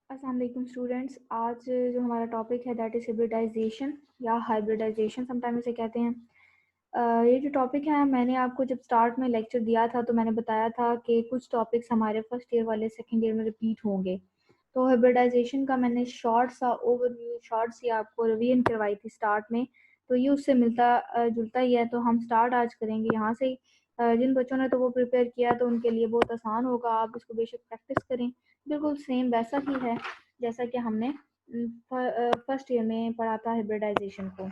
अस्सलाम वालेकुम स्टूडेंट्स। आज जो हमारा टॉपिक है दैट इज़ हिब्रिडाइजेशन या हाइब्रिडाइजेशन समटाइम इसे कहते हैं। ये जो टॉपिक है मैंने आपको जब स्टार्ट में लेक्चर दिया था तो मैंने बताया था कि कुछ टॉपिक्स हमारे फर्स्ट ईयर वाले सेकंड ईयर में रिपीट होंगे। तो हिब्रिडाइजेशन का मैंने शॉर्ट सा ओवरव्यू शॉर्ट सी आपको रिवीजन करवाई थी स्टार्ट में, तो ये उससे मिलता जुलता ही है। तो हम स्टार्ट आज करेंगे यहाँ से ही। जिन बच्चों ने तो वो प्रिपेयर किया तो उनके लिए बहुत आसान होगा, आप इसको बेशक प्रैक्टिस करें। बिल्कुल सेम वैसा ही है जैसा कि हमने फर्स्ट ईयर में पढ़ा था हिब्रिडाइजेशन को।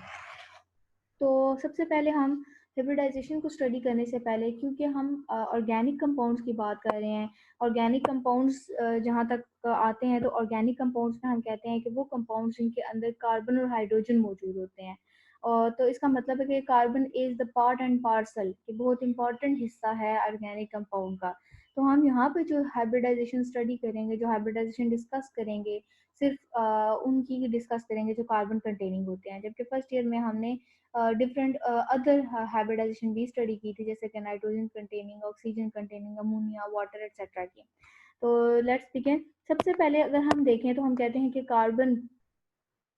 तो सबसे पहले हम हिब्रिडाइजेशन को स्टडी करने से पहले, क्योंकि हम ऑर्गेनिक कंपाउंड्स की बात कर रहे हैं, ऑर्गेनिक कंपाउंड्स जहाँ तक आते हैं तो ऑर्गेनिक कंपाउंड्स में हम कहते हैं कि वो कंपाउंड्स जिनके अंदर कार्बन और हाइड्रोजन मौजूद होते हैं। और तो इसका मतलब है कि carbon is the part and parcel, कि बहुत इंपॉर्टेंट हिस्सा है ऑर्गेनिक कंपाउंड का। तो हम यहाँ पे जो हाइब्रिडाइजेशन स्टडी करेंगे, जो हाइब्रिडाइजेशन डिस्कस करेंगे, सिर्फ उनकी डिस्कस करेंगे जो कार्बन कंटेनिंग होते हैं। जबकि फर्स्ट ईयर में हमने डिफरेंट अदर हाइब्रिडाइजेशन भी स्टडी की थी, जैसे कि nitrogen containing, oxygen containing, ammonia, water etcetera की। तो लेट्स बिगिन। सबसे पहले अगर हम देखें तो हम कहते हैं कि कार्बन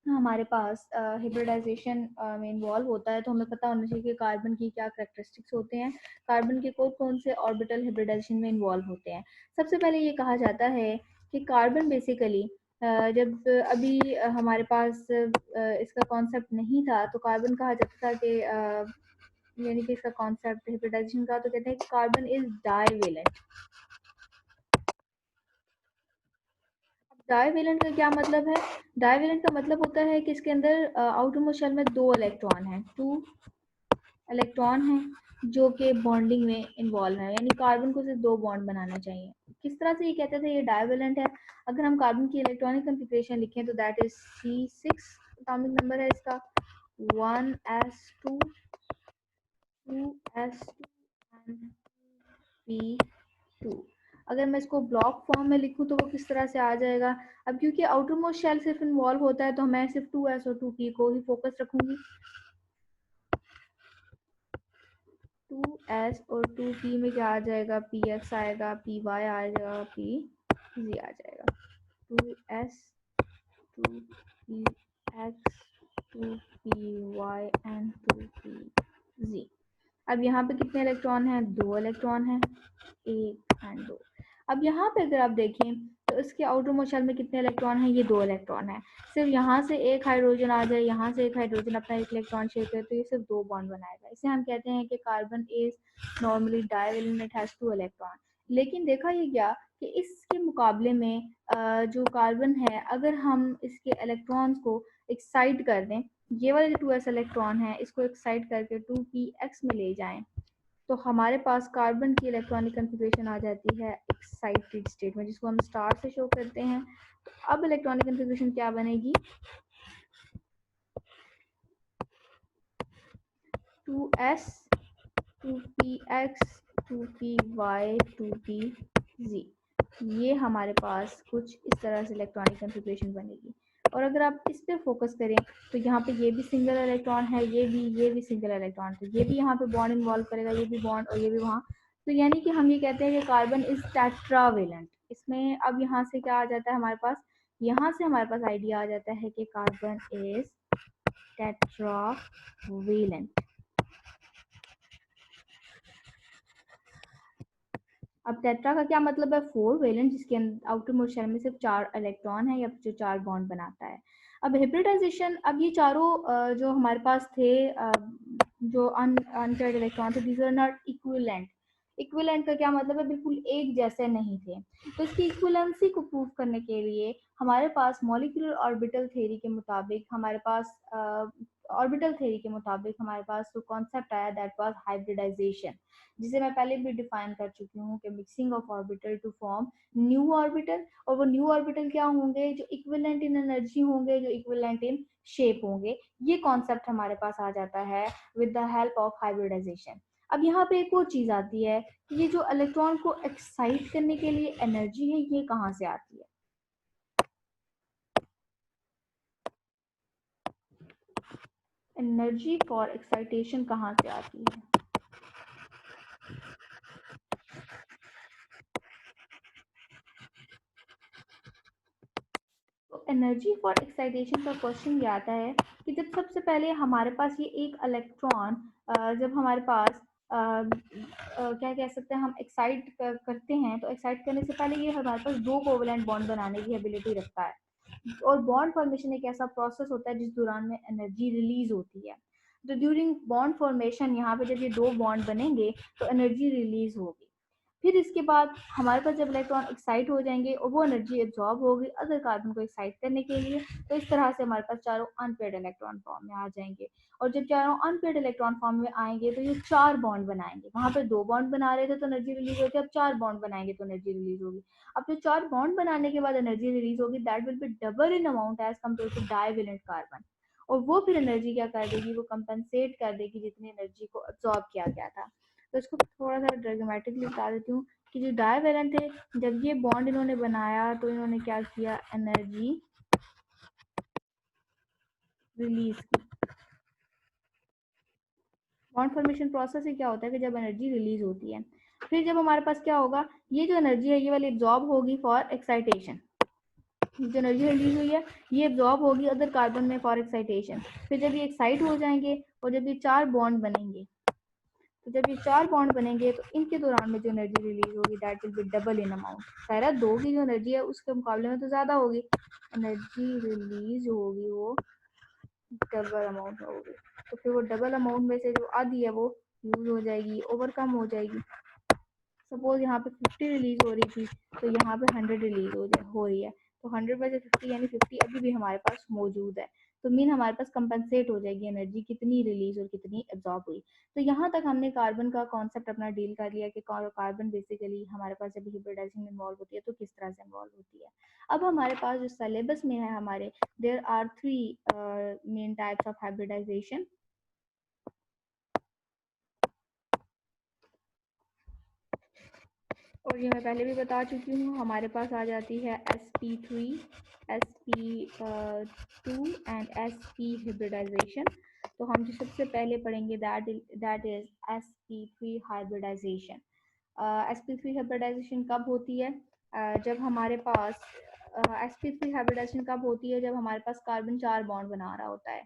हमारे पास हिब्रिडाइजेशन में इन्वॉल्व होता है, तो हमें पता होना चाहिए कि कार्बन की क्या करैक्टरिस्टिक्स होते हैं, कार्बन के कौन कौन से ऑर्बिटल हिब्रिडाइजेशन में इन्वॉल्व होते हैं। सबसे पहले ये कहा जाता है कि कार्बन बेसिकली जब अभी हमारे पास इसका कॉन्सेप्ट नहीं था तो कार्बन कहा जाता था कि यानी कि इसका कॉन्सेप्ट हिब्रिडाइजेशन का, तो कहते हैं कार्बन इज डाईवेलेंट। डाईवेलेंट का क्या मतलब है? डाईवेलेंट का मतलब होता है कि इसके अंदर आउटर मोस्ट शेल में दो इलेक्ट्रॉन हैं, टू इलेक्ट्रॉन हैं जो कि बॉन्डिंग में इन्वॉल्व है, यानी कार्बन को सिर्फ दो बॉन्ड बनाना चाहिए। किस तरह से ये कहते थे ये डाईवेलेंट है? अगर हम कार्बन की इलेक्ट्रॉनिक कॉन्फ़िगरेशन लिखें तो that is C6 atomic number है इसका, 1s2 2s2 एंड P2। अगर मैं इसको ब्लॉक फॉर्म में लिखूं तो वो किस तरह से आ जाएगा? अब क्योंकि आउटर मोस्ट शेल सिर्फ इन्वॉल्व होता है तो मैं सिर्फ 2s और 2p को ही फोकस रखूंगी। 2s और 2p में क्या आ जाएगा? px आएगा, py आ जाएगा, pz आ जाएगा। 2s 2px 2py and 2pz। अब यहाँ पे कितने इलेक्ट्रॉन हैं? दो इलेक्ट्रॉन हैं, एक एंड दो। अब यहाँ पे अगर आप देखें तो इसके आउटर मोस्ट शेल में कितने इलेक्ट्रॉन हैं? ये दो इलेक्ट्रॉन है। सिर्फ यहाँ से एक हाइड्रोजन आ जाए, यहाँ से एक हाइड्रोजन अपना एक इलेक्ट्रॉन शेयर करे तो ये सिर्फ दो बॉन्ड बनाएगा। इसे हम कहते हैं कि carbon is normally divalent, it has two electron. लेकिन देखा ये गया कि इसके मुकाबले में जो कार्बन है, अगर हम इसके इलेक्ट्रॉन्स को एक्साइट कर दें, ये वाले जो 2s इलेक्ट्रॉन है इसको एक्साइट करके 2px में ले जाएं, तो हमारे पास कार्बन की इलेक्ट्रॉनिक कॉन्फ़िगरेशन आ जाती है एक्साइटेड स्टेट में, जिसको हम स्टार से शो करते हैं। तो अब इलेक्ट्रॉनिक कॉन्फ़िगरेशन क्या बनेगी? 2s 2px 2py 2pz। ये हमारे पास कुछ इस तरह से इलेक्ट्रॉनिक कॉन्फ़िगरेशन बनेगी। और अगर आप इस पे फोकस करें तो यहाँ पे ये भी सिंगल इलेक्ट्रॉन है, ये भी सिंगल इलेक्ट्रॉन है, ये भी यहाँ पे बॉन्ड इन्वॉल्व करेगा, ये भी बॉन्ड और ये भी वहाँ। तो यानी कि हम ये कहते हैं कि कार्बन इज टेट्रावेलेंट। इसमें अब यहाँ से क्या आ जाता है हमारे पास? यहाँ से हमारे पास आइडिया आ जाता है कि कार्बन इज टेट्रावेलेंट। अब टेट्रा का क्या मतलब है? फोर वेलेंट, जिसके आउटर मोस्ट शेल में सिर्फ चार इलेक्ट्रॉन है या जो चार बॉन्ड बनाता है। अब हिब्रिडाइजेशन, अब ये चारों जो हमारे पास थे जो अनपेयर्ड इलेक्ट्रॉन थे, these are not equivalent. Equivalent का क्या मतलब है? बिल्कुल एक जैसे नहीं थे। तो इसकी इक्विवेलेंसी को प्रूव करने के लिए हमारे पास मॉलिक्यूलर ऑर्बिटल थ्योरी के मुताबिक हमारे पास ऑर्बिटल थ्योरी के मुताबिक हमारे पास जो कॉन्सेप्ट आया दैट वाज हाइब्रिडाइजेशन, जिसे मैं पहले भी डिफाइन कर चुकी हूँ कि mixing of orbital to form new orbital. और वो न्यू ऑर्बिटल क्या होंगे? जो इक्विवेलेंट इन एनर्जी होंगे, जो इक्विवेलेंट इन शेप होंगे। ये कॉन्सेप्ट हमारे पास आ जाता है with the help of hybridization. अब यहाँ पे एक और चीज आती है कि ये जो इलेक्ट्रॉन को एक्साइट करने के लिए एनर्जी है, ये कहाँ से आती है? एनर्जी फॉर एक्साइटेशन कहाँ से आती है? एनर्जी फॉर एक्साइटेशन का क्वेश्चन ये आता है कि जब सबसे पहले हमारे पास ये एक इलेक्ट्रॉन जब हमारे पास क्या कह सकते हैं हम एक्साइट करते हैं, तो एक्साइट करने से पहले ये हमारे पास दो कोवलेंट बॉन्ड बनाने की एबिलिटी रखता है। और बॉन्ड फॉर्मेशन एक ऐसा प्रोसेस होता है जिस दौरान में एनर्जी रिलीज होती है। तो ड्यूरिंग बॉन्ड फॉर्मेशन यहाँ पे जब ये दो बॉन्ड बनेंगे तो एनर्जी रिलीज होगी। फिर इसके बाद हमारे पास जब इलेक्ट्रॉन एक्साइट हो जाएंगे और वो एनर्जी एब्जॉर्ब होगी अदर कार्बन को एक्साइट करने के लिए, तो इस तरह से हमारे पास चारों अनपेयर्ड इलेक्ट्रॉन फॉर्म में आ जाएंगे। और जब चारों अनपेयर्ड इलेक्ट्रॉन फॉर्म में आएंगे तो ये चार बॉन्ड बनाएंगे। वहां पर दो बॉन्ड बना रहे थे तो एनर्जी रिलीज होती है, अब चार बॉन्ड बनाएंगे तो एनर्जी रिलीज होगी। अब जो चार बॉन्ड बनाने के बाद एनर्जी रिलीज होगी that will be double in amount as compare to divalent carbon. और वो फिर एनर्जी क्या कर देगी, वो कंपनसेट कर देगी जितनी एनर्जी को अब्सॉर्ब किया गया था। तो इसको थोड़ा सा ड्रामेटिकली बता देती हूँ कि जो डाइवेलेंट थे, जब ये बॉन्ड इन्होंने बनाया तो इन्होंने क्या किया, एनर्जी रिलीज की। बॉन्ड फॉर्मेशन प्रोसेस से क्या होता है कि जब एनर्जी रिलीज होती है, फिर जब हमारे पास क्या होगा, ये जो एनर्जी है ये वाली एब्जॉर्ब होगी फॉर एक्साइटेशन। जो एनर्जी रिलीज हुई है ये एब्जॉर्ब होगी अदर कार्बन में फॉर एक्साइटेशन। फिर जब ये एक्साइट हो जाएंगे और जब ये चार बॉन्ड बनेंगे, तो जब ये चार बॉन्ड बनेंगे तो इनके दौरान में जो एनर्जी रिलीज होगी that will be double in amount. सारा दो की जो एनर्जी है उसके मुकाबले में तो ज्यादा होगी, एनर्जी रिलीज होगी वो डबल अमाउंट में होगी। तो फिर वो डबल अमाउंट में से जो आधी है वो यूज हो जाएगी, ओवरकम हो जाएगी। सपोज यहाँ पे 50 रिलीज हो रही थी तो यहाँ पे 100 रिलीज हो रही है, तो 100 में से 50 यानी 50 अभी भी हमारे पास मौजूद है। तो मीन हमारे पास कंपनसेट हो जाएगी एनर्जी कितनी रिलीज और कितनी एब्जॉर्ब हुई। तो यहाँ तक हमने कार्बन का कॉन्सेप्ट अपना डील कर लिया कि कार्बन बेसिकली हमारे पास जब हिब्रिडाइजेशन में इन्वॉल्व होती है तो किस तरह से इन्वॉल्व होती है। अब हमारे पास जो सिलेबस में है हमारे, there are 3 main types of hybridization. और ये मैं पहले भी बता चुकी हूँ, हमारे पास आ जाती है sp3, sp2 and sp hybridisation. तो हम जो सबसे पहले पढ़ेंगे that is sp3 hybridisation. sp3 hybridisation कब होती है, जब हमारे पास sp3 हाइब्रिडाइजेशन कब होती है, जब हमारे पास कार्बन चार बॉन्ड बना रहा होता है।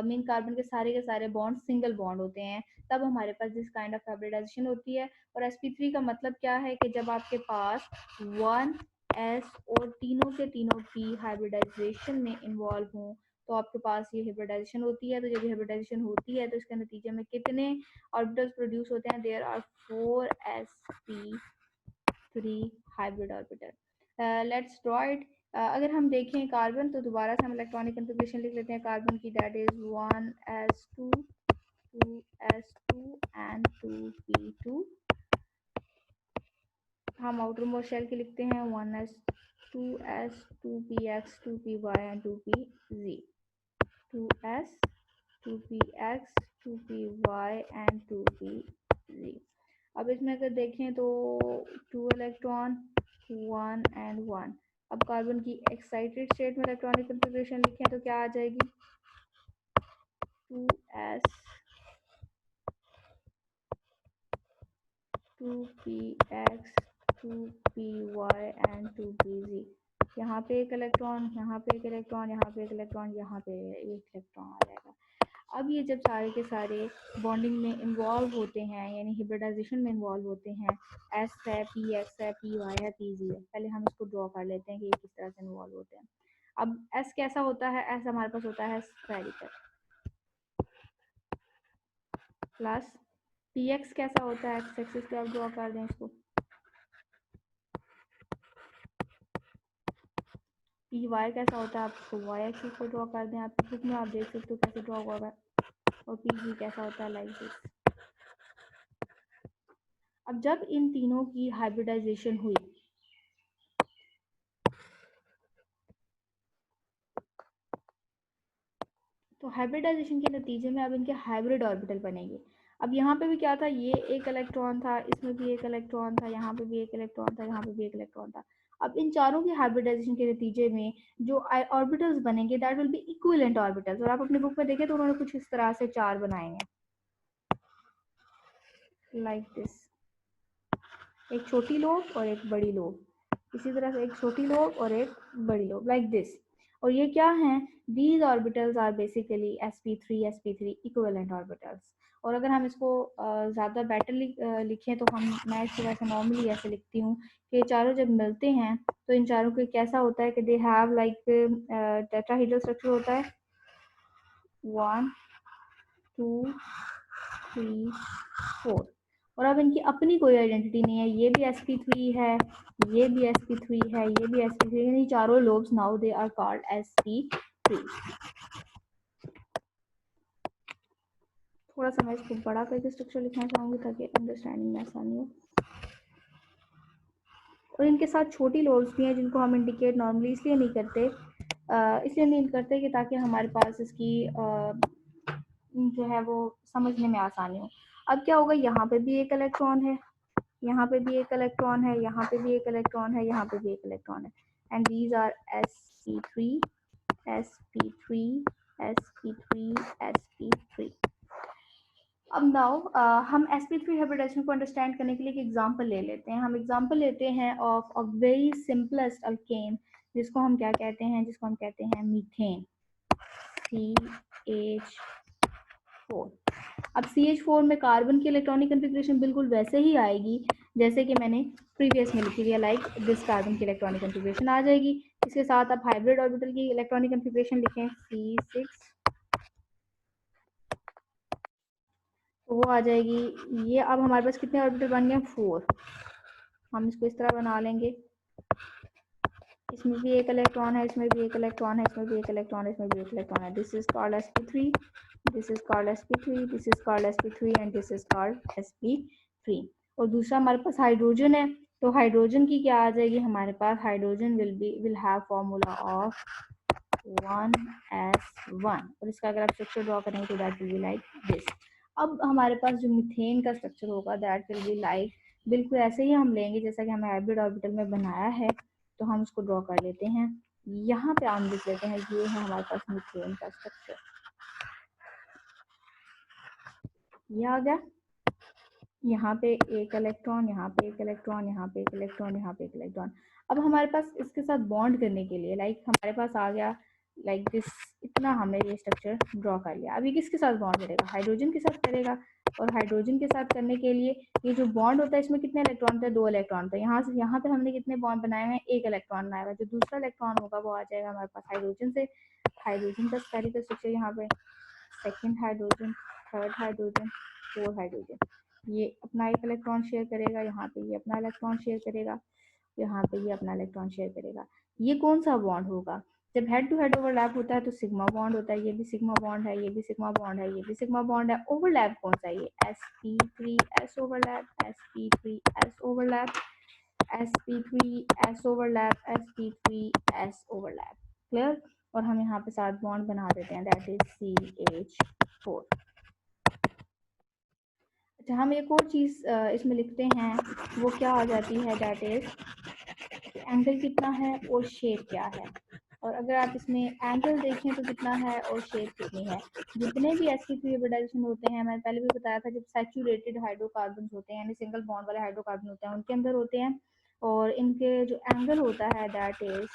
मेन कार्बन के सारे बॉन्ड सिंगल बॉन्ड होते हैं, तब हमारे पास दिस काइंड ऑफ हाइब्रिडाइजेशन होती है। और sp3 का मतलब क्या है कि जब आपके पास 1s और तीनों के तीनों p हाइब्रिडाइजेशन में इन्वॉल्व हों तो आपके पास ये हाइब्रिडाइजेशन होती है। तो जब ये हाइब्रिडाइजेशन होती है तो इसके नतीजे में कितने ऑर्बिटल्स प्रोड्यूस होते हैं, there are 4sp3 hybrid orbital. Let's draw it. अगर हम देखें कार्बन, तो दोबारा से हम इलेक्ट्रॉनिक कन्फिग्रेशन लिख लेते हैं कार्बन की, that is 1s2 2s2 and 2p2। हम आउटर मोस्ट शेल के लिखते हैं 1s 2p2 2py and 2pz। 2s 2px 2py and 2pz। अब इसमें अगर देखें तो 2 इलेक्ट्रॉन 1 एंड 1। अब कार्बन की एक्साइटेड स्टेट में इलेक्ट्रॉनिक कन्फिग्रेशन लिखें तो क्या आ जाएगी, 2s 2px 2py and 2pz। यहाँ पे एक इलेक्ट्रॉन, यहाँ पे एक इलेक्ट्रॉन, यहाँ पे एक इलेक्ट्रॉन, यहाँ पे एक इलेक्ट्रॉन आ जाएगा। अब ये जब सारे के सारे बॉन्डिंग में इन्वॉल्व होते हैं यानी हिब्रिडाइजेशन में इन्वॉल्व होते हैं, एस है, पी एक्स है, पी वाई है, पी जी है, पहले हम इसको ड्रॉ कर लेते हैं कि ये किस तरह से इन्वॉल्व होते हैं। अब एस कैसा होता है, एस हमारे पास होता है स्फेरिकल, प्लस पी एक्स कैसा होता है, एक्स एक्सिस पे आप ड्रॉ कर दें इसको, पी वाई कैसा होता है, आप इसको वाई एक्सिस पे ड्रॉ कर दें। आप बुक में आप देख सकते हो कैसे ड्रॉ होगा। और पी जी कैसा होता है, लाइक दिस। अब जब इन तीनों की हाइब्रिडाइजेशन हुई तो हाइब्रिडाइजेशन के नतीजे में अब इनके हाइब्रिड ऑर्बिटल बनेंगे। अब यहाँ पे भी क्या था, ये एक इलेक्ट्रॉन था, इसमें भी एक इलेक्ट्रॉन था, यहाँ पे भी एक इलेक्ट्रॉन था, यहाँ पे भी एक इलेक्ट्रॉन था। अब इन चारों के हाइब्रिडाइजेशन के नतीजे में जो ऑर्बिटल्स बनेंगे that will B equivalent orbitals. और आप अपनी बुक में देखें तो उन्होंने कुछ इस तरह से चार बनाए हैं, लाइक दिस। एक छोटी लोब और एक बड़ी लोब, इसी तरह से एक छोटी लोब और एक बड़ी लोब, लाइक दिस। और ये क्या हैं? These orbitals are basically sp3 equivalent orbitals. और अगर हम इसको ज़्यादा बेटर लिखें तो मैं इसको वैसे नॉर्मली ऐसे लिखती हूँ कि चारों जब मिलते हैं तो इन चारों के कैसा होता है कि they have like tetrahedral structure होता है, 1 2 3 4। और अब इनकी अपनी कोई आइडेंटिटी नहीं है, ये भी sp3 है, ये भी sp3 है, ये भी sp3, यानी चारों lobes now they are called sp3। थोड़ा सा मैं इसको बड़ा करके स्ट्रक्चर लिखना चाहूँगी ताकि अंडरस्टैंडिंग में आसानी हो। और इनके साथ छोटी लोब्स भी हैं जिनको हम इंडिकेट नॉर्मली इसलिए नहीं करते कि ताकि हमारे पास इसकी जो है वो समझने में आसानी हो। अब क्या होगा, यहाँ पे भी एक इलेक्ट्रॉन है, यहाँ पे भी एक इलेक्ट्रॉन है, यहाँ पे भी एक इलेक्ट्रॉन है, यहाँ पे भी एक इलेक्ट्रॉन है, and these are sp3 sp3 sp3 sp3। अब नाउ हम sp3 हाइब्रिडाइजेशन को अंडरस्टैंड करने के लिए एक एग्जांपल ले लेते हैं। हम एग्जांपल लेते हैं of a very simplest alkane जिसको हम क्या कहते हैं, जिसको हम कहते हैं मीथेन, CH4। अब CH4 में कार्बन की इलेक्ट्रॉनिक कन्फिग्रेशन बिल्कुल वैसे ही आएगी जैसे कि मैंने प्रीवियस में लिखी है, लाइक दिस कार्बन की इलेक्ट्रॉनिक कन्फिग्रेशन आ जाएगी। इसके साथ आप हाइब्रिड ऑर्बिटल की इलेक्ट्रॉनिक कन्फिग्रेशन लिखें, C6, तो वो आ जाएगी। ये अब हमारे पास कितने ऑर्बिटल बन गए? 4। हम इसको इस तरह बना लेंगे, इसमें भी एक इलेक्ट्रॉन है, इसमें भी एक इलेक्ट्रॉन है, इसमें भी एक इलेक्ट्रॉन है, इसमें भी एक इलेक्ट्रॉन है। This is called sp3, this is called sp3, this is called sp3 and this is called sp3। और दूसरा हमारे पास हाइड्रोजन है, तो हाइड्रोजन की क्या आ जाएगी हमारे पास? Hydrogen will have formula of 1s1, और इसका अगर आप स्ट्रक्चर ड्रॉ करेंगे तो that will be like this. अब हमारे पास जो मीथेन का स्ट्रक्चर होगा दैट विल बी लाइक, बिल्कुल ऐसे ही हम लेंगे जैसा कि हमने हाइब्रिड ऑर्बिटल में बनाया है, तो हम उसको ड्रॉ कर लेते हैं। यहाँ पे हम लिख लेते हैं, ये है हमारे पास मीथेन का स्ट्रक्चर, ये आ गया। यहाँ पे एक इलेक्ट्रॉन, यहाँ पे एक इलेक्ट्रॉन, यहाँ पे एक इलेक्ट्रॉन, यहाँ पे एक इलेक्ट्रॉन। अब हमारे पास इसके साथ बॉन्ड करने के लिए लाइक हमारे पास आ गया लाइक दिस, इतना हमने ये स्ट्रक्चर ड्रॉ कर लिया। अभी किसके साथ बॉन्ड करेगा? हाइड्रोजन के साथ करेगा। और हाइड्रोजन के साथ करने के लिए ये जो बॉन्ड होता है इसमें कितने इलेक्ट्रॉन थे? 2 इलेक्ट्रॉन थे। यहाँ से यहाँ पे हमने कितने बॉन्ड बनाए हैं? 1 इलेक्ट्रॉन बनाया हुआ। जो दूसरा इलेक्ट्रॉन होगा वो आ जाएगा हमारे पास हाइड्रोजन से। हाइड्रोजन का स्फेरिकल स्ट्रक्चर यहाँ पे, second hydrogen, third hydrogen, fourth hydrogen, ये अपना एक इलेक्ट्रॉन शेयर करेगा, यहाँ पे ये अपना इलेक्ट्रॉन शेयर करेगा, यहाँ पे ये अपना इलेक्ट्रॉन शेयर करेगा। ये कौन सा बॉन्ड होगा? जब हेड टू हेड ओवरलैप होता है तो सिग्मा बॉन्ड होता है। ये भी सिग्मा बॉन्ड है, ये भी सिग्मा बॉन्ड है, ये भी सिग्मा बॉन्ड है। ओवरलैप कौन सा है? ये sp3s overlap, sp3s overlap, sp3s overlap, sp3s overlap. Clear? और हम यहाँ पे साथ बॉन्ड बना देते हैं, दैट इज CH4। अच्छा, हम एक और चीज़ इसमें लिखते हैं, वो क्या आ जाती है, दैट इज एंगल कितना है और शेप क्या है। और अगर आप इसमें एंगल देखें तो कितना है और शेप कितनी है। जितने भी sp3 हाइब्रिडाइजेशन होते हैं, मैंने पहले भी बताया था, जब सैचुरेटेड हाइड्रोकार्बन होते हैं यानी सिंगल बॉन्ड वाले हाइड्रोकार्बन होते हैं उनके अंदर होते हैं, और इनके जो एंगल होता है दैट इज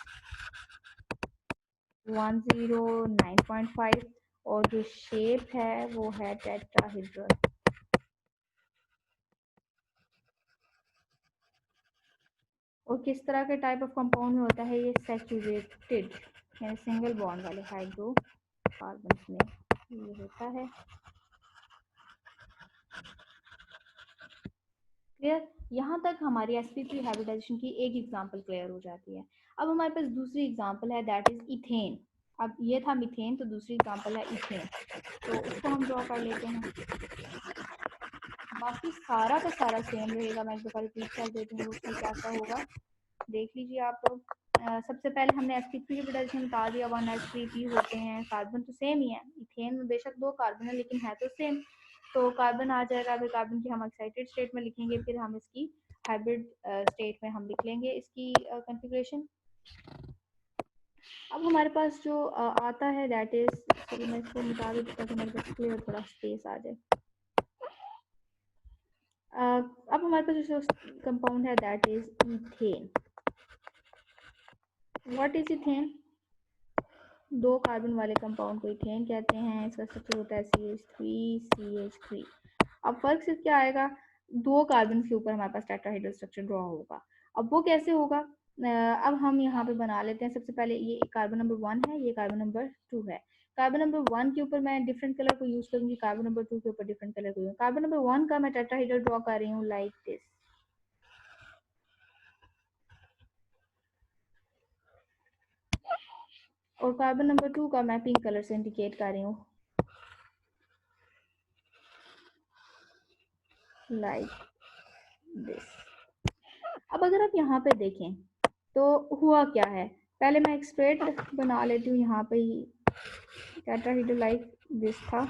109.5, और जो शेप है वो है टेट्राहेड्रल। और किस तरह के टाइप ऑफ कंपाउंड में होता है ये? सैचुरेटेड यानी सिंगल बॉन्ड वाले हाइड्रोकार्बन में ये होता है। क्लियर? यहाँ तक हमारी sp3 हाइब्रिडाइजेशन की एक एग्जांपल क्लियर हो जाती है। अब हमारे पास दूसरी एग्जांपल है, दैट इज इथेन। अब ये था मीथेन, तो दूसरी एग्जांपल है इथेन, तो उसको हम ड्रॉ कर लेते हैं। बाकी सारा का सारा सेम रहेगा, मैं एक दफ़ा रिपीट कर देती हूँ उसमें क्या क्या होगा, देख लीजिए आप लोग। सबसे पहले हमने sp3 हाइब्रिडाइजेशन निकाल दिया, 1s3p होते हैं, कार्बन तो सेम ही है। इथेन में बेशक 2 कार्बन है लेकिन है तो सेम, तो कार्बन आ जाएगा। फिर कार्बन की हम एक्साइटेड स्टेट में लिखेंगे, फिर हम इसकी हाइब्रिड स्टेट में हम लिख लेंगे इसकी कॉन्फ़िगरेशन। अब हमारे पास जो आता है दैट इज, मैं इसको मिटा देती ताकि मेरे पास क्लियर थोड़ा स्पेस आ जाए। अब हमारे पास जो कंपाउंड है that is ethane. What is ethane? 2 carbon वाले कंपाउंड को इथेन कहते हैं। इसका स्ट्रक्चर होता है CH3CH3। अब फर्क सिर्फ क्या आएगा, 2 कार्बन के ऊपर हमारे पास टेट्राहेड्रल स्ट्रक्चर ड्रॉ होगा। अब वो कैसे होगा, अब हम यहाँ पे बना लेते हैं। सबसे पहले ये कार्बन नंबर 1 है, ये कार्बन नंबर 2 है। कार्बन नंबर 1 के ऊपर मैं डिफरेंट कलर को यूज करूंगी, कार्बन नंबर 2 के ऊपर डिफरेंट कलर को यूज। कार्बन नंबर 1 का मैं टेट्राहेड्रल ड्रॉ कर रही हूँ लाइक दिस, और कार्बन नंबर 2 का मैं पिंक कलर से इंडिकेट कर रही हूँ लाइक दिस। अब अगर आप यहाँ पे देखें तो हुआ क्या है, पहले मैं एक स्ट्रेट बना लेती हूँ। यहाँ पे टेट्राहेड्रल लाइक दिस था।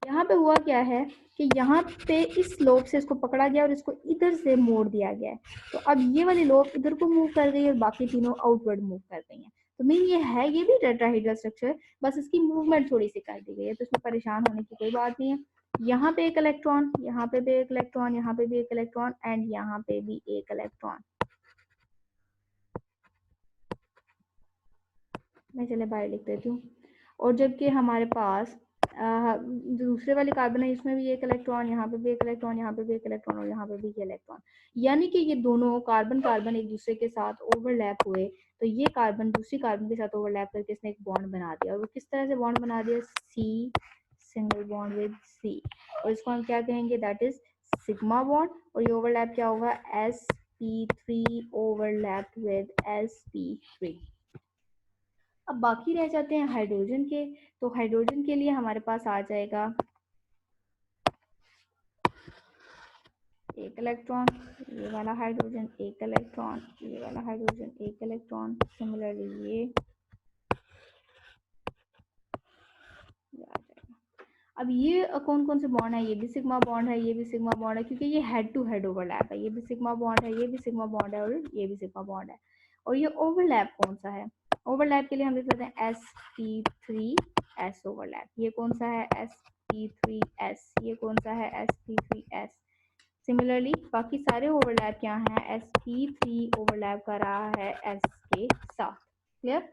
यहाँ पे हुआ क्या है कि यहाँ पे इस लोब से इसको पकड़ा गया और इसको इधर से मोड़ दिया गया है। तो अब ये वाली लोब इधर को मूव कर गई और बाकी तीनों आउटवर्ड मूव कर गई हैं। तो मीन ये है, ये भी टेट्राहेड्रल स्ट्रक्चर, बस इसकी मूवमेंट थोड़ी सी कर दी गई है, तो इसमें परेशान होने की कोई बात नहीं है। यहाँ पे एक इलेक्ट्रॉन, यहाँ पे भी एक इलेक्ट्रॉन, यहाँ पे भी एक इलेक्ट्रॉन एंड यहाँ पे भी एक इलेक्ट्रॉन। मैं चले बाहर लिख देती हूँ। और जबकि हमारे पास दूसरे वाले कार्बन है, इसमें भी एक इलेक्ट्रॉन, यहाँ पे भी एक इलेक्ट्रॉन, यहाँ पे भी एक इलेक्ट्रॉन और यहाँ पे भी एक इलेक्ट्रॉन। यानी कि ये दोनों कार्बन कार्बन एक दूसरे के साथ ओवरलैप हुए, तो ये कार्बन दूसरी कार्बन के साथ ओवरलैप करके इसने एक बॉन्ड बना दिया। और वो किस तरह से बॉन्ड बना दिया, C single bond with C, और इसको हम क्या कहेंगे, दैट इज सिग्मा बॉन्ड। और ये ओवरलैप क्या होगा, sp3 ओवरलैप विद sp3। अब बाकी रह जाते हैं हाइड्रोजन के। तो हाइड्रोजन के लिए हमारे पास आ जाएगा एक इलेक्ट्रॉन, ये वाला हाइड्रोजन, एक इलेक्ट्रॉन, ये वाला हाइड्रोजन, एक इलेक्ट्रॉन। सिमिलरली ये आ जाएगा। अब ये कौन कौन से बॉन्ड है, ये भी सिग्मा बॉन्ड है, ये भी सिग्मा बॉन्ड है, क्योंकि ये हेड टू हेड ओवरलैप है। ये भी सिग्मा बॉन्ड है, ये भी सिग्मा बॉन्ड है और ये भी सिग्मा बॉन्ड है। और ये ओवरलैप कौन सा है, ओवरलैप के लिए हम लिख लेते हैं sp3s ओवरलैप। ये कौन सा है, sp3s। ये कौन सा है, sp3s। सिमिलरली बाकी सारे ओवरलैप क्या हैं, sp3 ओवरलैप कर रहा है s के साथ। क्लियर।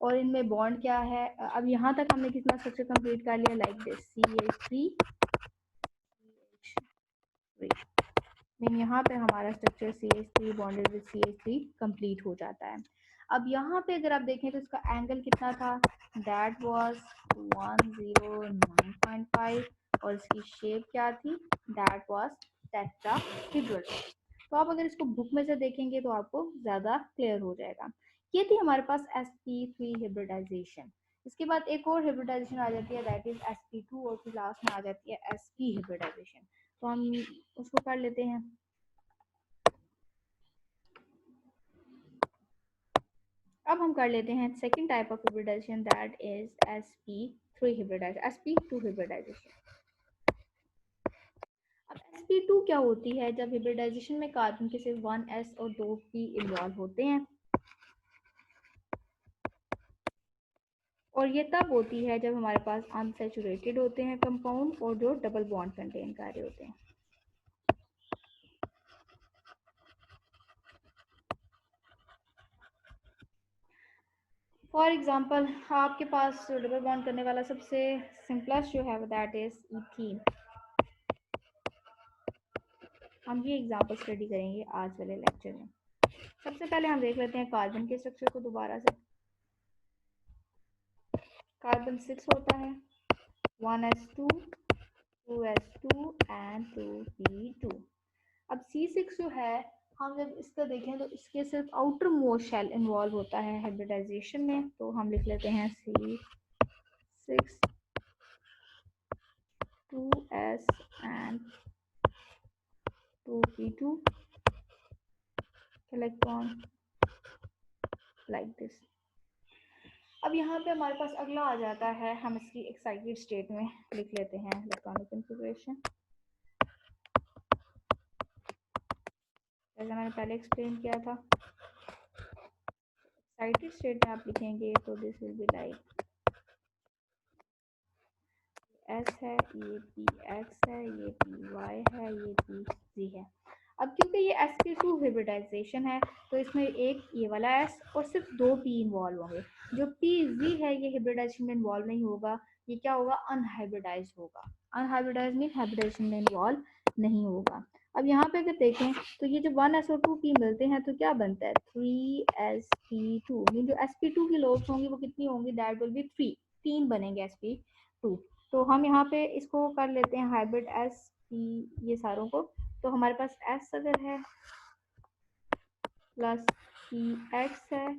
और इनमें बॉन्ड क्या है, अब यहाँ तक हमने कितना स्ट्रक्चर कंप्लीट कर लिया, लाइक दिस CH3 मीन यहाँ पे हमारा structure CH3 bonded with CH3 complete हो जाता है। अब यहाँ पे अगर आप देखें तो इसका एंगल कितना था, दैट वाज 109.5 और इसकी शेप क्या थी, दैट वाज टेट्राहेड्रल। तो आप अगर इसको बुक में से देखेंगे तो आपको ज़्यादा क्लियर हो जाएगा। ये थी हमारे पास sp3 हिब्रिडाइजेशन। इसके बाद एक और हिब्रिडाइजेशन आ जाती है, दैट इज sp2, और फिर लास्ट में आ जाती है sp हिब्रिडाइजेशन। तो हम उसको कर लेते हैं। अब हम कर लेते हैं second type of hybridisation, that is sp3 hybridisation, sp2 hybridisation. अब sp2 क्या होती है, जब हिब्रिडाइजेशन में कार्बन के सिर्फ 1s और 2p इन्वॉल्व होते हैं। और ये तब होती है जब हमारे पास अनसैचुरेटेड होते हैं कंपाउंड और जो डबल बॉन्ड कंटेन कर रहे होते हैं। फॉर एग्जांपल आपके पास डबल बॉन्ड करने वाला सबसे सिंपलेस्ट जो है दैट इज इथीन। हम ये एग्जांपल स्टडी करेंगे आज वाले लेक्चर में। सबसे पहले हम देख लेते हैं कार्बन के स्ट्रक्चर को दोबारा से। कार्बन 6 होता है, 1s2 2s2 एंड 2p2। अब C6 जो है, हम जब इसका देखें तो इसके सिर्फ आउटर मोस्ट शेल इन्वॉल्व होता है हाइब्रिडाइजेशन में। तो हम लिख लेते हैं C6 2s and 2p2 electron like this. अब यहाँ पे हमारे पास अगला आ जाता है, हम इसकी एक्साइटेड स्टेट में लिख लेते हैं इलेक्ट्रॉनिक कॉन्फ़िगरेशन, जैसा मैंने पहले एक्सप्लेन किया था। एक्साइटेड स्टेट में आप लिखेंगे तो this will be like S है, ये PX है, ये PY है, ये PC है। अब क्योंकि ये sp2 हाइब्रिडाइजेशन है तो इसमें एक ये वाला s और सिर्फ 2 p इन्वॉल्व होंगे। जो pz है ये हाइब्रिडाइजेशन में इन्वॉल्व नहीं होगा, ये क्या होगा, अनहाइब्रिडाइज होगा। अनहाइब्रिडाइज मीन हाइब्रिडाइजेशन में इन्वॉल्व नहीं होगा। अब यहाँ पे अगर देखें तो ये जो 1s और 2p मिलते हैं तो क्या बनता है 3sp2 मीन जो sp2 की लोब्स होंगी वो कितनी होंगी, दैट विल बी 3 बनेंगे sp2। तो हम यहाँ पे इसको कर लेते हैं हाइब्रिड sp ये सारों को। तो हमारे पास s अगर है प्लस पी एक्स है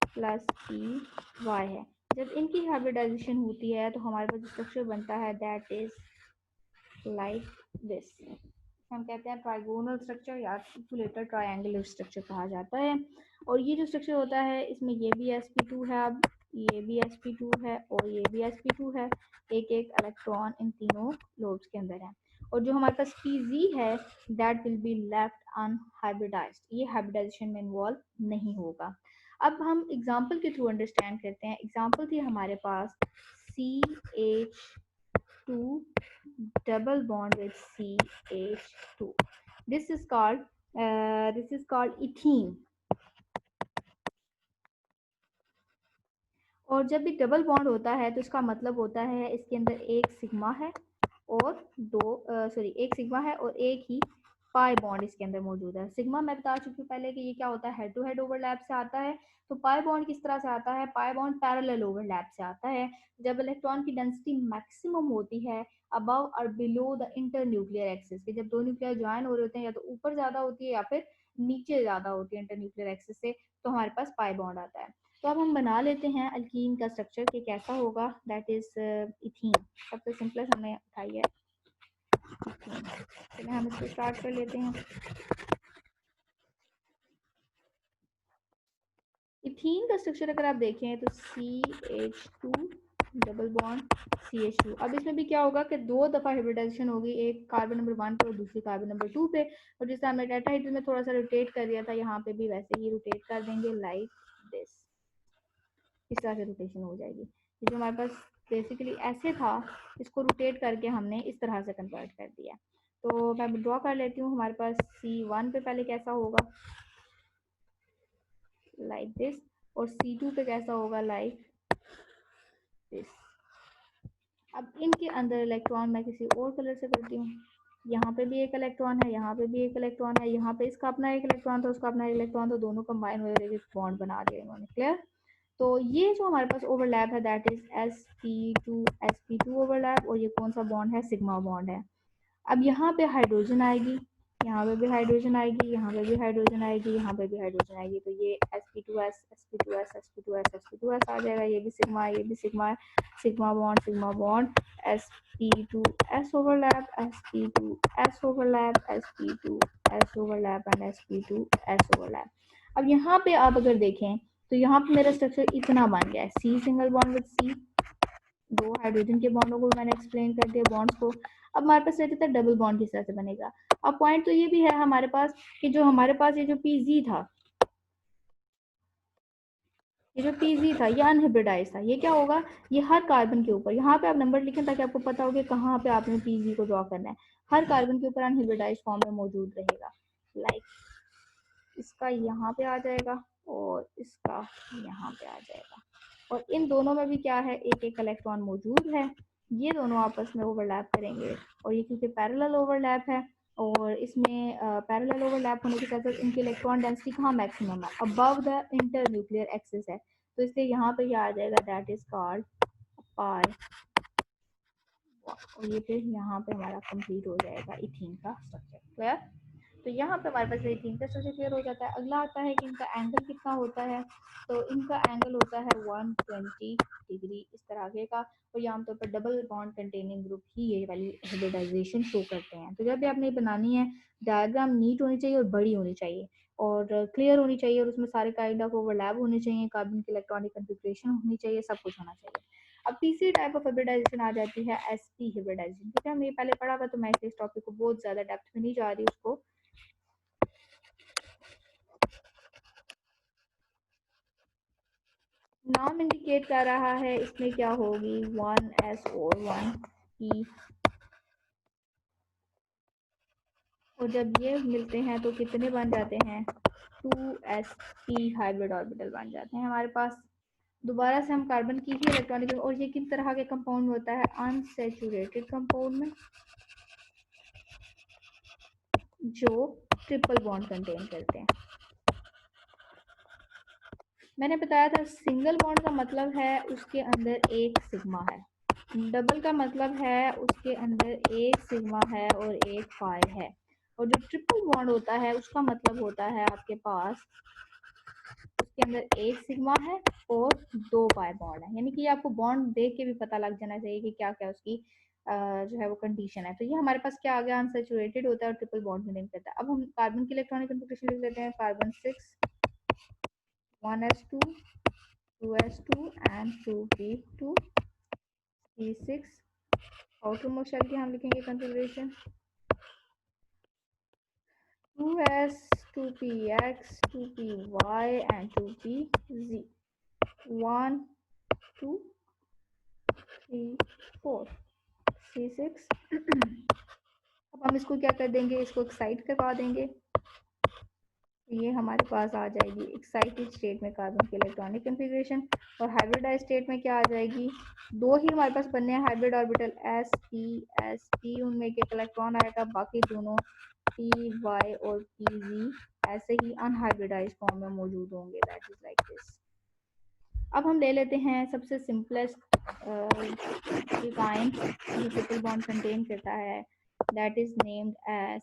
प्लस पी वाई है, जब इनकी हाइब्रिडाइजेशन होती है तो हमारे पास स्ट्रक्चर बनता है दैट इज लाइक दिस। हम कहते हैं ट्राइगोनल स्ट्रक्चर या आर्टिकुलेटेड ट्रायंगुलर स्ट्रक्चर कहा जाता है। और ये जो स्ट्रक्चर होता है इसमें ये भी sp2 है, अब ये भी sp2 है और ये भी sp2 है, एक एक इलेक्ट्रॉन इन तीनों लोब्स के अंदर है। और जो हमारे पास pz है that will be left unhybridised, ये हाइब्रिडाइजेशन में इन्वॉल्व नहीं होगा। अब हम एग्जांपल के थ्रू अंडरस्टैंड करते हैं। एग्जांपल थी हमारे पास CH2 double bond with CH2. This is called ethene. और जब भी डबल बॉन्ड होता है तो इसका मतलब होता है इसके अंदर एक सिग्मा है और एक सिग्मा है और एक ही पाई बॉन्ड इसके अंदर मौजूद है। सिग्मा मैं बता चुकी हूँ पहले कि ये क्या होता है, हेड टू हेड ओवरलैप से आता है। तो पाई बॉन्ड किस तरह से आता है, पाई बॉन्ड पैरेलल ओवरलैप से आता है। जब इलेक्ट्रॉन की डेंसिटी मैक्सिमम होती है अबव और below the inter nuclear axis के, जब दो न्यूक्लियर ज्वाइन हो रहे होते हैं या तो ऊपर ज्यादा होती है या फिर नीचे ज्यादा होती है इंटर न्यूक्लियर एक्सिस से, तो हमारे पास पाई बॉन्ड आता है। तो अब हम बना लेते हैं अल्कीन का स्ट्रक्चर कि कैसा होगा, दैट इज इथीन। सबसे सिंपलेस्ट हमने उठाई है इथीन। चलिए हम इसको स्टार्ट कर लेते हैं। इथीन का स्ट्रक्चर अगर आप देखें तो CH2 डबल बॉन्ड CH2। अब इसमें भी क्या होगा कि दो दफा हाइब्रिडाइजेशन होगी, एक कार्बन नंबर 1 पे और दूसरी कार्बन नंबर 2 पे। और जिस हमने टेट्राहाइड्रल में थोड़ा सा रोटेट कर दिया था, यहाँ पे भी वैसे ही रोटेट कर देंगे लाइक दिस। इस तरह से रोटेशन हो जाएगी। ये जो हमारे पास बेसिकली ऐसे था इसको रोटेट करके हमने इस तरह से कन्वर्ट कर दिया। तो मैं ड्रॉ कर लेती हूँ। हमारे पास C1 पे पहले कैसा होगा लाइक दिस, और C2 पे कैसा होगा लाइक दिस। अब इनके अंदर इलेक्ट्रॉन मैं किसी और कलर से करती हूँ। यहाँ पे भी एक इलेक्ट्रॉन है, यहाँ पे भी एक इलेक्ट्रॉन है, यहाँ पे इसका अपना एक इलेक्ट्रॉन था, उसका अपना एक इलेक्ट्रॉन था, दोनों कंबाइन हुए बॉन्ड बना दिया इन्होंने। क्लियर। तो ये जो हमारे पास ओवरलैप है दैट इज sp2 ओवरलैप, और ये कौन सा बॉन्ड है, सिग्मा बॉन्ड है। अब यहाँ पे हाइड्रोजन आएगी, यहाँ पे भी हाइड्रोजन आएगी, यहाँ पे भी हाइड्रोजन आएगी, यहाँ पे भी हाइड्रोजन आएगी। तो ये sp2s sp2s sp2s sp2s आ जाएगा। ये भी सिग्मा है, ये भी सिग्मा है, sigma bond sp2s overlap sp2s overlap sp2s overlap and sp2s overlap. अब यहाँ पे आप अगर देखें तो यहाँ पे मेरा स्ट्रक्चर इतना बन गया है, C single bond with C, दो हाइड्रोजन के बॉन्डों को मैंने एक्सप्लेन कर दिया बॉन्ड्स को। अब हमारे पास रहता है डबल बॉन्ड किस तरह से बनेगा। अब पॉइंट तो ये भी है हमारे पास कि जो हमारे पास ये जो पीजी था, ये जो पीजी था ये अनहाइब्रिडाइज था। ये क्या होगा, ये हर कार्बन के ऊपर, यहाँ पे आप नंबर लिखें ताकि आपको पता हो कि कहाँ पे आपने पीजी को ड्रॉ करना है। हर कार्बन के ऊपर अनहाइब्रिडाइज फॉर्म में मौजूद रहेगा। लाइक इसका यहाँ पे आ जाएगा और इसका यहाँ पे आ जाएगा। और इन दोनों में भी क्या है, एक एक इलेक्ट्रॉन मौजूद है। ये दोनों आपस में ओवरलैप करेंगे। और ये क्योंकि पैरेलल ओवरलैप है और इसमें पैरेलल ओवरलैप होने के साथ साथ इनकी इलेक्ट्रॉन डेंसिटी कहाँ मैक्सिमम है, above the inter nuclear axis है। तो इसलिए यहाँ पे क्या आ जाएगा, दैट इज कॉल्ड पाई। और ये फिर यहाँ पे हमारा कंप्लीट हो जाएगा इथीन का स्ट्रक्चर। क्लियर। तो यहाँ पे हमारे पास इथीन का स्ट्रक्चर क्लियर हो जाता है। अगला आता है कि इनका एंगल कितना होता है। तो इनका एंगल होता है 120 डिग्री इस तरह का। और ये आमतौर पर डबल बॉन्ड कंटेनिंग ग्रुप ही ये वाली हाइब्रिडाइजेशन शो करते हैं। तो जब भी आपने बनानी है डायग्राम नीट होनी चाहिए और बड़ी होनी चाहिए और क्लियर होनी चाहिए, और उसमें सारे काइंड ऑफ ओवरलैप होने चाहिए, कार्बन की इलेक्ट्रॉनिक कन्फिग्रेशन होनी चाहिए, सब कुछ होना चाहिए। अब तीसरी टाइप ऑफ हाइब्रिडाइजेशन आ जाती है sp हाइब्रिडाइजेशन। क्योंकि हमने पहले पढ़ा था तो मैं इस टॉपिक को बहुत ज्यादा डेप्थ में नहीं जा रही। उसको नाम इंडिकेट कर रहा है इसमें क्या होगी 1s और 1p। और जब ये मिलते हैं तो कितने बन जाते हैं, 2sp हाइब्रिड ऑर्बिटल बन जाते हैं हमारे पास। दोबारा से हम कार्बन की ही इलेक्ट्रॉनिक, और ये किस तरह के कंपाउंड में होता है, अनसैचुरेटेड कंपाउंड में, जो ट्रिपल बॉन्ड कंटेन करते हैं। मैंने बताया था सिंगल बॉन्ड का मतलब है उसके अंदर एक सिग्मा है, डबल का मतलब है उसके अंदर एक सिग्मा है और एक पाई है, और जो ट्रिपल बॉन्ड होता है उसका मतलब होता है आपके पास उसके अंदर एक सिग्मा है और दो पाई बॉन्ड है। यानी कि आपको बॉन्ड देख के भी पता लग जाना चाहिए कि क्या क्या उसकी जो है वो कंडीशन है। तो ये हमारे पास क्या आ गया, अनसैचुरेटेड होता है और ट्रिपल बॉन्ड कंटेन करता है। अब हम कार्बन की इलेक्ट्रॉनिक कन्फिगरेशन लिख लेते हैं, carbon 6 1s2 2s2 and 2p2 c6। Outermost shell की हम लिखेंगे configuration 2s 2px 2py and 2pz 1 2 3 4 c6। अब हम इसको क्या कर देंगे, इसको एक्साइट करवा देंगे, तो ये हमारे पास आ जाएगी एक्साइटेड स्टेट में कार्बन की इलेक्ट्रॉनिक कन्फिग्रेशन। और हाइब्रिडाइज स्टेट में क्या आ जाएगी, दो ही हमारे पास बनने हैं हाइब्रिड ऑर्बिटल s उनमें एक इलेक्ट्रॉन आएगा, बाकी दोनों p y और p z ऐसे ही अनहाइब्रिडाइज फॉर्म में मौजूद होंगे, दैट इज लाइक दिस। अब हम ले लेते हैं सबसे सिंपलेस्ट डिजाइन जो ट्रिपल बॉन्ड कंटेन करता है, that is named as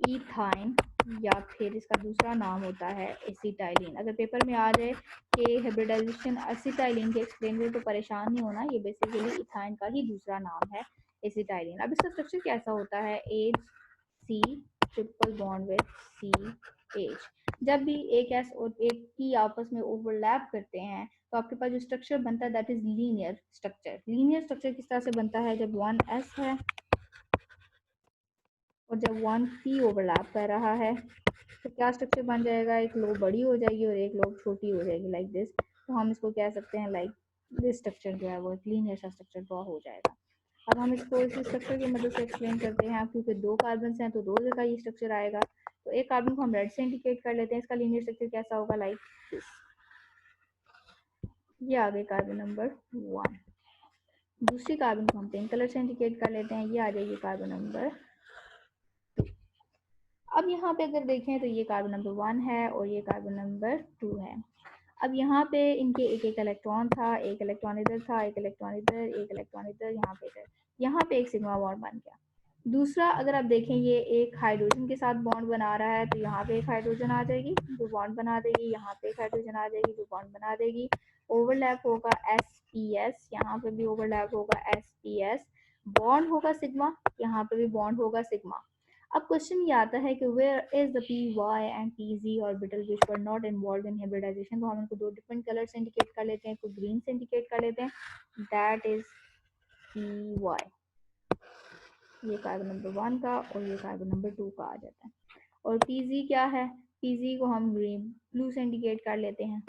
ethyne, या फिर इसका दूसरा नाम होता है एसिटाइलिन। अगर पेपर में आ जाए कि हाइब्रिडाइजेशन एसिटाइलिन के एक्सप्लेन करें तो परेशान नहीं होना, ये बेसिकली इथाइन का ही दूसरा नाम है एसिटाइलिन। अब इसका स्ट्रक्चर कैसा होता है, H C triple bond with C H. जब भी एक एस और एक पी आपस में ओवरलैप करते हैं तो आपके पास जो स्ट्रक्चर बनता है that is linear structure. Linear structure किस तरह से बनता है, जब वन एस है और जब वन पी ओवरलैप कर रहा है तो क्या स्ट्रक्चर बन जाएगा, एक लोब बड़ी हो जाएगी और एक लोब छोटी हो जाएगी, लाइक दिस। तो हम इसको कह सकते हैं लाइक दिस स्ट्रक्चर जो है वो एक लीनियर सा स्ट्रक्चर ड्रॉ हो जाएगा। अब हम इसको इस स्ट्रक्चर की मदद से एक्सप्लेन करते हैं, क्योंकि दो कार्बन हैं तो दो जगह ये स्ट्रक्चर आएगा। तो एक कार्बन को हम रेड से इंडिकेट कर लेते हैं, इसका लीनियर स्ट्रक्चर कैसा होगा, लाइक दिस। ये आ गए कार्बन नंबर 1। दूसरी कार्बन को हम पिंक कलर से इंडिकेट कर लेते हैं, ये आ जाएगी कार्बन नंबर 2। अब यहाँ पे अगर देखें तो ये कार्बन नंबर 1 है और ये कार्बन नंबर 2 है। अब यहाँ पे इनके एक एक इलेक्ट्रॉन था, एक इलेक्ट्रॉन इधर था, एक इलेक्ट्रॉन इधर, एक इलेक्ट्रॉन इधर, यहाँ पे एक सिग्मा बॉन्ड बन गया। दूसरा अगर आप देखें ये एक हाइड्रोजन के साथ बॉन्ड बना रहा है, तो यहाँ पे एक हाइड्रोजन आ जाएगी जो बॉन्ड बना देगी, यहाँ पे एक हाइड्रोजन आ जाएगी जो बॉन्ड बना देगी, ओवरलैप होगा sps, यहाँ पे भी ओवरलैप होगा sps, बॉन्ड होगा सिग्मा, यहाँ पे भी बॉन्ड होगा सिग्मा। अब क्वेश्चन ये आता है कि where is the P Y and P Z orbital which were not involve in hybridization. तो हम इनको दो डिफरेंट कलर से इंडिकेट कर लेते हैं, इसको ग्रीन से इंडिकेट कर लेते हैं, दैट इज पी वाई, ये कार्बन नंबर 1 का और ये कार्बन नंबर 2 का आ जाता है। और पीजी क्या है, पीजी को हम ग्रीन ब्लू से इंडिकेट कर लेते हैं,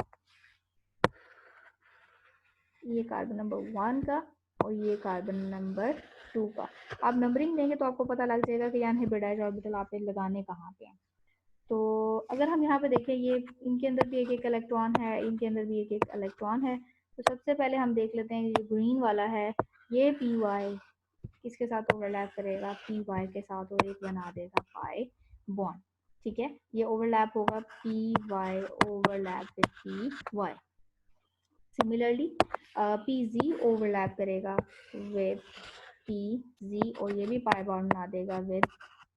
ये कार्बन नंबर 1 का और ये कार्बन नंबर 2 का। आप नंबरिंग देंगे तो आपको पता लग जाएगा कि यहाँ हाइब्रिडाइज्ड ऑर्बिटल आप लगाने कहाँ पे हैं। तो अगर हम यहाँ पे देखें ये इनके अंदर भी एक एक इलेक्ट्रॉन है, इनके अंदर भी एक एक इलेक्ट्रॉन है। तो सबसे पहले हम देख लेते हैं ये ग्रीन वाला है, ये पी वाई किसके साथ ओवरलैप करेगा, पी वाई के साथ, और एक बना देगा पाई बॉन्ड। ठीक है, ये ओवरलैप होगा P Y overlap with P Y. Similarly P Z overlap करेगा विद पी जी और ये भी पाई बॉन्ड बना देगा with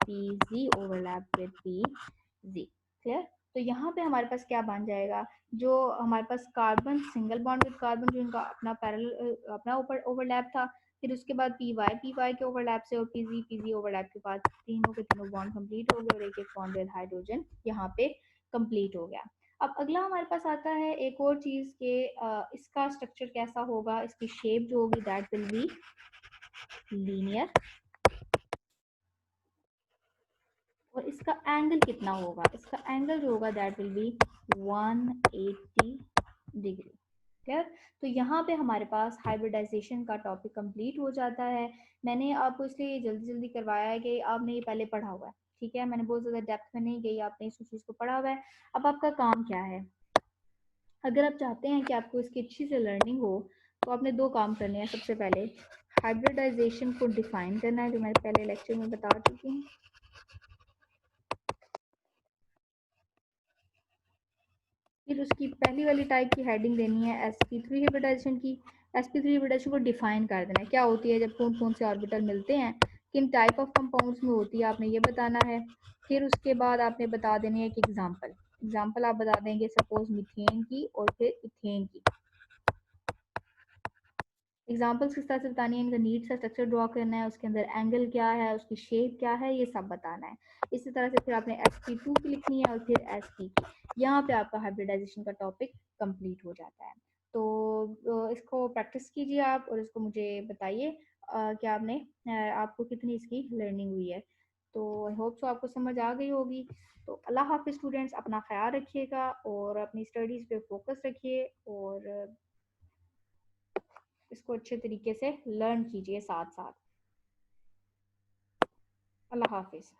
P Z overlap with P Z. Clear. तो यहाँ पे हमारे पास क्या बन जाएगा, जो हमारे पास carbon single bond with carbon जो इनका अपना पैरेलल अपना ऊपर ओवरलैप था, फिर उसके बाद पी वाई के ओवरलैप से और पी जी ओवरलैप के बाद तीनों के तीनों बॉन्ड कंप्लीट हो गए और एक एक बॉन्ड विद हाइड्रोजन यहाँ पे कंप्लीट हो गया। अब अगला हमारे पास आता है एक और चीज के इसका स्ट्रक्चर कैसा होगा, इसकी शेप जो होगी दैट विल बी लीनियर, और इसका एंगल कितना होगा, इसका एंगल जो होगा that will B 180 degree. Clear. तो यहाँ पे हमारे पास हाइब्रिडाइजेशन का टॉपिक कंप्लीट हो जाता है। मैंने आपको इसलिए जल्दी जल्दी करवाया है कि आपने ये पहले पढ़ा हुआ है, ठीक है, मैंने बहुत ज़्यादा डेप्थ में नहीं गई, आपने इस चीज़ को पढ़ा हुआ है। अब आपका काम क्या है? अगर आप चाहते हैं कि आपको इसकी अच्छी से लर्निंग हो, तो आपने 2 काम करने हैं। सबसे पहले हाइब्रिडाइजेशन को डिफाइन करना है, जो मैंने पहले लेक्चर में बता चुकी हूँ। फिर उसकी पहली वाली टाइप की हेडिंग देनी है sp3 हाइब्रिडाइजेशन की। sp3 हाइब्रिडाइजेशन को डिफाइन कर देना है, क्या होती है, जब कौन कौन से ऑर्बिटल मिलते हैं, किन टाइप ऑफ कंपाउंड्स में होती है, आपने ये बताना है। फिर उसके बाद आपने बता देनी है एक एग्जाम्पल आप बता देंगे, सपोज मीथेन की और फिर इथेन की। एग्जाम्पल्स किस तरह से बतानी है, इनका नीट सा स्ट्रक्चर ड्रॉ करना है, उसके अंदर एंगल क्या है, उसकी शेप क्या है, ये सब बताना है। इसी तरह से फिर आपने sp2 की लिखनी है और फिर sp की। यहाँ पे आपका हाइब्रिडाइजेशन का टॉपिक कंप्लीट हो जाता है। तो इसको प्रैक्टिस कीजिए आप और इसको मुझे बताइए कि आपने आपको कितनी इसकी लर्निंग हुई है। तो आई होप सो आपको समझ आ गई होगी। तो अल्लाह हाफिज़ स्टूडेंट्स, अपना ख्याल रखिएगा और अपनी स्टडीज़ पे फोकस रखिए और इसको अच्छे तरीके से लर्न कीजिए साथ साथ। अल्लाह हाफिज़।